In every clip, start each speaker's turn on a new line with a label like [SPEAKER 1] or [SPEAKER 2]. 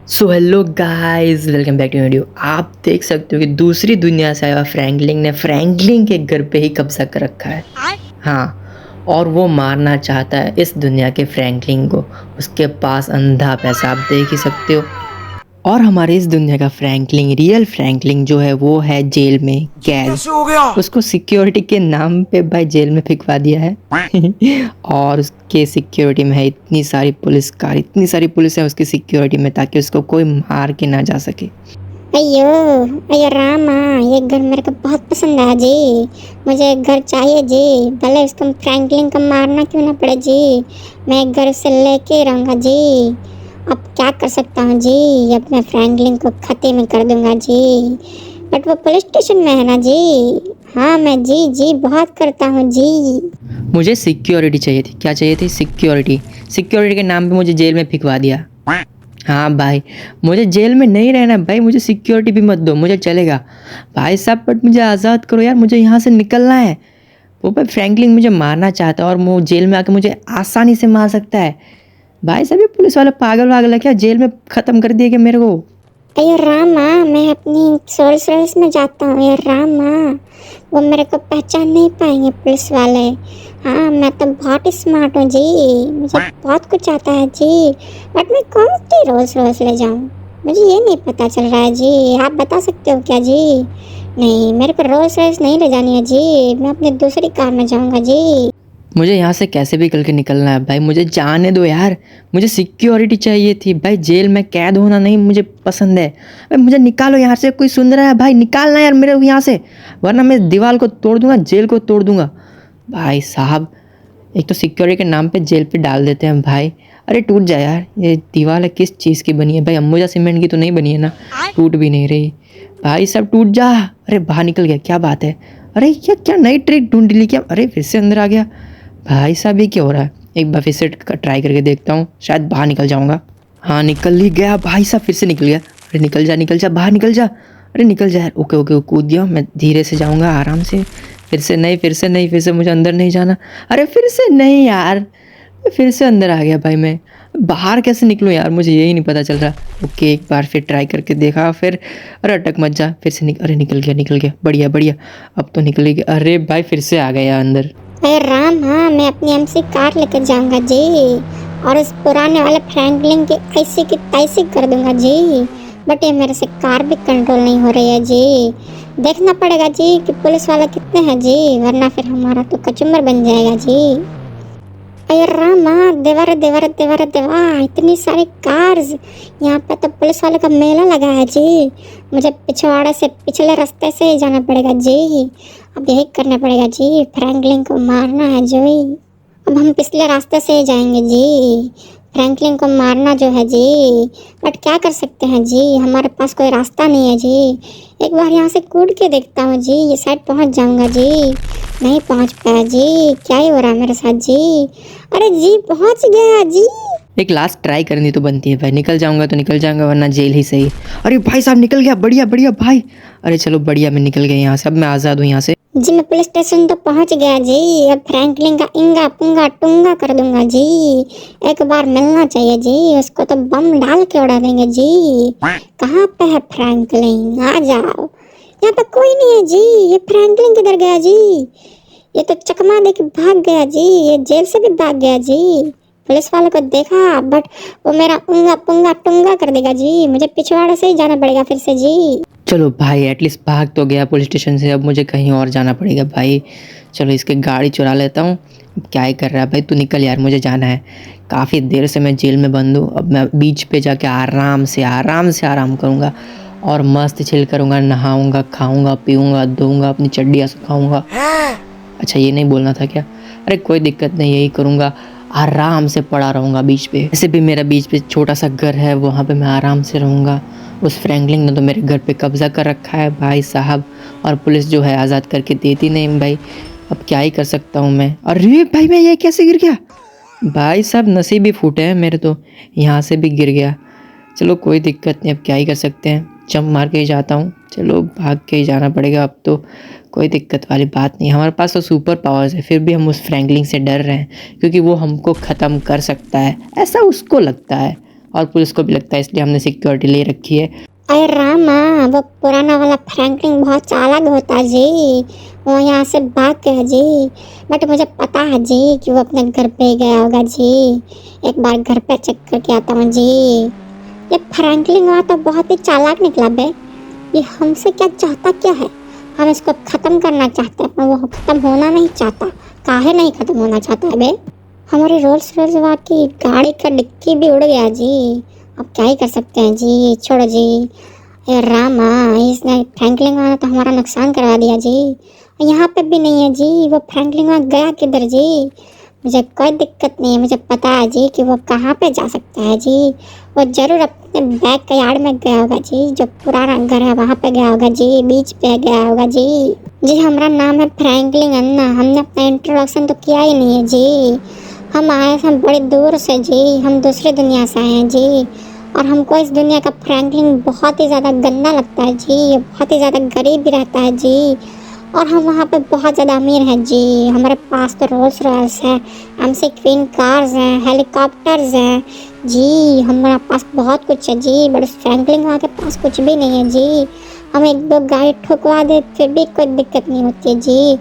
[SPEAKER 1] So hello guys, welcome back to video. आप देख सकते हो कि दूसरी दुनिया से आया हुआ फ्रैंकलिन ने फ्रैंकलिन के घर पे ही कब्जा कर रखा है। हाँ, और वो मारना चाहता है इस दुनिया के फ्रैंकलिन को। उसके पास अंधा पैसा, आप देख ही सकते हो। और हमारे इस दुनिया का फ्रैंकलिन, रियल फ्रैंकलिन जो है वो है जेल में कैद।
[SPEAKER 2] हो गया?
[SPEAKER 1] उसको सिक्योरिटी के नाम पे भाई जेल में फिकवा दिया है। और उसके सिक्योरिटी में है इतनी सारी पुलिस कार, इतनी सारी पुलिस है उसकी सिक्योरिटी में, ताकि उसको कोई मार के ना जा सके।
[SPEAKER 3] अयो अयो रामा, ये घर मेरे को बहुत पसंद आया जी। मुझे एक घर चाहिए जी, भले उसको फ्रैंकलिन को मारना क्यों ना पड़े जी। मैं एक घर से लेके रहूँगा जी। अब क्या कर सकता हूँ जी, अब मैं फ्रैंकलिन को खत्म में कर दूंगा जी। बट वो पुलिस स्टेशन में है ना जी। हाँ मैं जी जी बहुत करता हूँ जी।
[SPEAKER 1] मुझे सिक्योरिटी चाहिए थी। क्या चाहिए थी? सिक्योरिटी। सिक्योरिटी के नाम पे मुझे जेल में फिकवा दिया। हाँ भाई, मुझे जेल में नहीं रहना भाई, मुझे सिक्योरिटी भी मत दो, मुझे चलेगा भाई साहब, बट मुझे आज़ाद करो यार, मुझे यहाँ से निकलना है। वो भाई फ्रैंकलिन मुझे मारना चाहता है और वो जेल में आके मुझे आसानी से मार सकता है। भाई साहब, ये पुलिस वाला पागल वागल है क्या? जेल में ख़त्म कर दिया क्या मेरे को?
[SPEAKER 3] अयो रामा, मैं अपनी सोल्स रेस में जाता हूँ यार रामा। वो मेरे को पहचान नहीं पाएंगे पुलिस वाले। हाँ मैं तो बहुत स्मार्ट हूँ जी, मुझे बहुत कुछ आता है जी। बट मैं कौन सी रोल्स रॉयस ले जाऊँ, मुझे ये नहीं पता चल रहा है जी। आप बता सकते हो क्या जी? नहीं, मेरे को रोल्स रॉयस नहीं ले जानी है जी, मैं अपनी दूसरी कार में जाऊँगा जी।
[SPEAKER 1] मुझे यहाँ से कैसे भी करके निकलना है भाई, मुझे जाने दो यार। मुझे सिक्योरिटी चाहिए थी भाई, जेल में कैद होना नहीं मुझे पसंद है भाई। मुझे निकालो यहाँ से, कोई सुन रहा है भाई? निकालना यार मेरे को यहाँ से, वरना मैं दीवार को तोड़ दूंगा, जेल को तोड़ दूंगा। भाई साहब, एक तो सिक्योरिटी के नाम पे जेल पे डाल देते हैं भाई। अरे टूट जाए यार, ये दीवार है किस चीज़ की बनी है भाई? अंबुजा सीमेंट की तो नहीं बनी है ना? टूट भी नहीं रही भाई साहब, टूट जा। अरे बाहर निकल गया, क्या बात है? अरे क्या क्या नई ट्रिक ढूंढ ली क्या? अरे फिर से अंदर आ गया भाई साहब, ये क्या हो रहा है? एक बार फिर से ट्राई करके देखता हूँ, शायद बाहर निकल जाऊँगा। हाँ निकल ही गया भाई साहब, फिर से निकल गया। अरे निकल जा बाहर, निकल जा। अरे निकल जा यार। ओके ओके, कूद दिया मैं, धीरे से जाऊँगा आराम से। फिर से नहीं, फिर से नहीं, फिर से मुझे अंदर नहीं जाना। अरे फिर से नहीं यार, फिर से अंदर आ गया भाई। मैं बाहर कैसे निकलूँ यार, मुझे यही नहीं पता चल रहा। ओके, एक बार फिर ट्राई करके देखा, फिर अरे अटक मत जा, फिर से अरे निकल गया, बढ़िया बढ़िया, अब तो निकल गया। अरे भाई फिर से आ गया अंदर।
[SPEAKER 3] अरे राम, हाँ मैं अपनी एमसी कार लेकर जाऊंगा जी, और उस पुराने वाले फ्रैंकलिन की ऐसी की तैसी कर दूंगा जी। बट ये मेरे से कार भी कंट्रोल नहीं हो रही है जी। देखना पड़ेगा जी कि पुलिस वाला कितने हैं जी, वरना फिर हमारा तो कचुम्बर बन जाएगा जी। अरे रामा, देवारा देवारा देवारा देवा, इतनी सारी कार्स। यहाँ पे तो पुलिस वाले का मेला लगा है जी। मुझे पिछवाड़े से पिछले रास्ते से ही जाना पड़ेगा जी। अब यही करना पड़ेगा जी, फ्रैंकलिन को मारना है जो ही। अब हम पिछले रास्ते से ही जाएंगे जी, फ्रैंकलिन को मारना जो है जी। बट क्या कर सकते हैं जी, हमारे पास कोई रास्ता नहीं है जी। एक बार यहाँ से कूद के देखता हूँ जी, ये साइड पहुँच जाऊँगा जी। नहीं पहुँच पाया जी, क्या ही हो रहा है मेरे साथ जी। अरे जी पहुँच गया जी।
[SPEAKER 1] एक लास्ट ट्राई करनी तो बनती है भाई, निकल जाऊंगा तो निकल जाऊंगा, वरना जेल ही सही। अरे भाई साहब निकल गया, बढ़िया बढ़िया भाई। अरे चलो बढ़िया, मैं निकल गया यहाँ से, अब मैं आज़ाद हूँ यहाँ से।
[SPEAKER 3] जी मैं पुलिस स्टेशन तो पहुंच गया जी। अब फ्रैंकलिन का इंगा पुंगा टुंगा कर दूंगा जी। एक बार मिलना चाहिए जी, उसको तो बम डाल के उड़ा देंगे जी। कहाँ पे है फ्रैंकलिन, आ जाओ। यहाँ पे कोई नहीं है जी, ये फ्रैंकलिन किधर गया जी? ये तो चकमा दे के भाग गया जी, ये जेल से भी भाग गया जी। पुलिस वाले को देखा, बट वो मेरा उंगा पुंगा टुंगा कर देगा जी। मुझे पिछवाड़े से ही जाना पड़ेगा फिर से जी।
[SPEAKER 1] चलो भाई, एटलीस्ट भाग तो गया पुलिस स्टेशन से, अब मुझे कहीं और जाना पड़ेगा भाई। चलो इसके गाड़ी चुरा लेता हूँ। क्या ही कर रहा है भाई, तू निकल यार, मुझे जाना है। काफ़ी देर से मैं जेल में बंद हूँ, अब मैं बीच पे जाके आराम से आराम करूँगा और मस्त चिल करूँगा, नहाऊँगा, खाऊँगा, पीऊँगा, धोऊँगा, अपनी चड्डियाँ सुखाऊँगा। अच्छा ये नहीं बोलना था क्या? अरे कोई दिक्कत नहीं, यही करूँगा, आराम से पड़ा रहूँगा बीच पे। ऐसे भी मेरा बीच पे छोटा सा घर है, वहाँ पे मैं आराम से रहूँगा। उस फ्रैंकलिन ने तो मेरे घर पे कब्ज़ा कर रखा है भाई साहब, और पुलिस जो है आज़ाद करके देती नहीं भाई। अब क्या ही कर सकता हूँ मैं? अरे भाई मैं ये कैसे गिर गया? भाई साहब नसीब ही फूटे हैं मेरे तो, यहाँ से भी गिर गया। चलो कोई दिक्कत नहीं, अब क्या ही कर सकते हैं, जंप मार के ही जाता हूँ। चलो भाग के ही जाना पड़ेगा अब तो, कोई दिक्कत वाली बात नहीं। हमारे पास तो सुपर पावर्स है, फिर भी हम उस फ्रैंकलिन से डर रहे हैं, क्योंकि वो हमको ख़त्म कर सकता है, ऐसा उसको लगता है। और पुलिस को भी लगता है, इसलिए हमने सिक्योरिटी ले रखी है।
[SPEAKER 3] अरे रामा, वो पुराना वाला फ्रैंकलिन बहुत चालाक होता है जी, वो यहाँ से भाग गया जी। बट मुझे पता है जी कि वो अपने घर पे गया होगा जी। एक बार घर पे चेक करके आता हूँ जी। ये फ्रैंकलिन वाला तो बहुत ही चालाक निकला बे। ये हमसे क्या चाहता क्या है? हम इसको ख़त्म करना चाहते हैं, पर वो ख़त्म होना नहीं चाहता। काहे नहीं ख़त्म होना चाहता है बे? हमारी रोल्स रॉयस की गाड़ी का डिक्की भी उड़ गया जी। अब क्या ही कर सकते हैं जी, छोड़ो जी। ये रामा, इसने फ्रैंकलिन वाला तो हमारा नुकसान करवा दिया जी। यहाँ पे भी नहीं है जी, वो फ्रैंकलिन वाला गया किधर जी? मुझे कोई दिक्कत नहीं है, मुझे पता है जी कि वो कहाँ पे जा सकता है जी। वो जरूर अपने बैक के यार्ड में गया होगा जी, जो पुराना घर है वहाँ पे गया होगा जी, बीच पे गया होगा जी। जी हमारा नाम है फ्रैंकलिन अन्ना, हमने अपना इंट्रोडक्शन तो किया ही नहीं है जी। हम आए हैं बड़ी दूर से जी, हम दूसरी दुनिया से आए हैं जी। और हमको इस दुनिया का फ्रैंकलिन बहुत ही ज़्यादा गंदा लगता है जी, ये बहुत ही ज़्यादा गरीब भी रहता है जी। और हम वहाँ पे बहुत ज़्यादा अमीर हैं जी। हमारे पास तो रोल्स रॉयस है, MC क्वीन कार्स हैं, हेलीकॉप्टर्स हैं जी। हमारे पास बहुत कुछ है जी, बट उस फ्रैंकलिन वहाँ के पास कुछ भी नहीं है जी। हम एक दो गाड़ी ठुकवा दे फिर भी कोई दिक्कत नहीं होती है जी।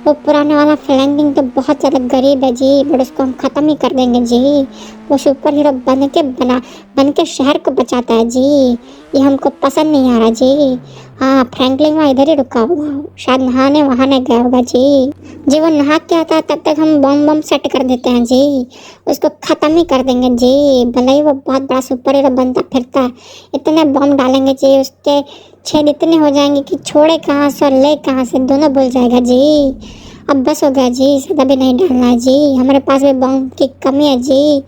[SPEAKER 3] वो पुराने वाला फ्रैंकलिन तो बहुत ज़्यादा गरीब है जी, बट उसको हम ख़त्म ही कर देंगे जी। वो सुपर हीरो बन के शहर को बचाता है जी। ये हमको पसंद नहीं आ रहा जी। हाँ, फ्रैंकलिन वहाँ इधर ही रुका होगा, शायद नहाने वहाने गया होगा जी। जी वो नहा के आता है तब तक हम बम सेट कर देते हैं जी, उसको ख़त्म ही कर देंगे जी। भले ही वो बहुत बड़ा सुपर हीरो बनता फिरता है, इतने बम डालेंगे जी, उसके छेद इतने हो जाएंगे कि छोड़े कहाँ से और ले कहाँ से दोनों भूल जाएगा जी। अब बस हो गया जी, ज़्यादा भी नहीं डालना है जी, हमारे पास भी बम की कमी है जी।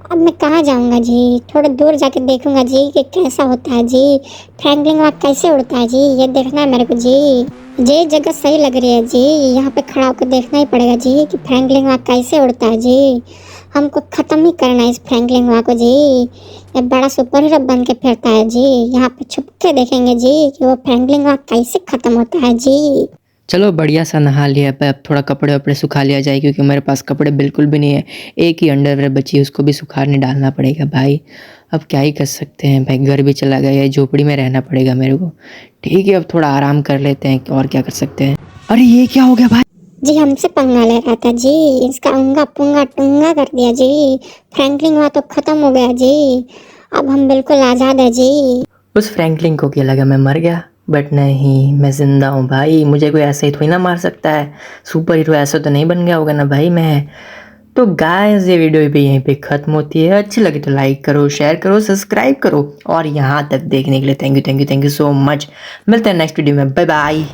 [SPEAKER 3] अब मैं कहाँ जाऊँगा जी? थोड़ा दूर जाके देखूँगा जी कि कैसा होता है जी, फ्रैंकलिन वहाँ कैसे उड़ता है जी, ये देखना है मेरे को जी। ये जगह सही लग रही है जी, यहाँ पे खड़ा होकर देखना ही पड़ेगा जी कि फ्रैंकलिन वहाँ कैसे उड़ता है जी। हमको ख़त्म ही करना है इस फ्रैंकलिन वहाँ को जी। ये बड़ा सुपर हीरो बन के फिरता है जी, यहाँ पे छुप के देखेंगे जी कि वो फ्रैंकलिन वहाँ कैसे ख़त्म होता है जी।
[SPEAKER 1] चलो बढ़िया सा नहा लिया, अब थोड़ा कपड़े वपड़े सुखा लिया जाए, क्योंकि मेरे पास कपड़े बिल्कुल भी नहीं है। एक ही अंडरवेयर बची है, उसको भी सुखाने डालना पड़ेगा भाई। अब क्या ही कर सकते हैं भाई, घर भी चला गया है, झोपड़ी में रहना पड़ेगा मेरे को। ठीक है, अब थोड़ा आराम कर लेते हैं, और क्या कर सकते हैं। अरे ये क्या हो गया भाई?
[SPEAKER 3] जी हमसे पंगा ले रहा था जी, इसका उंगा पुंगा टुंगा कर दिया जी। फ्रैंकलिन वहाँ तो ख़त्म हो गया जी, अब हम बिल्कुल आज़ाद है जी।
[SPEAKER 1] उस फ्रैंकलिन को क्या लगा मैं मर गया, बट नहीं, मैं ज़िंदा हूँ भाई। मुझे कोई ऐसे ही थोड़ी ना मार सकता है, सुपर हीरो ऐसा तो नहीं बन गया होगा ना भाई मैं। तो गाइस ये वीडियो भी यहीं पे ख़त्म होती है। अच्छी लगी तो लाइक करो, शेयर करो, सब्सक्राइब करो, और यहाँ तक देखने के लिए थैंक यू सो मच। मिलते हैं नेक्स्ट वीडियो में, बाय बाय।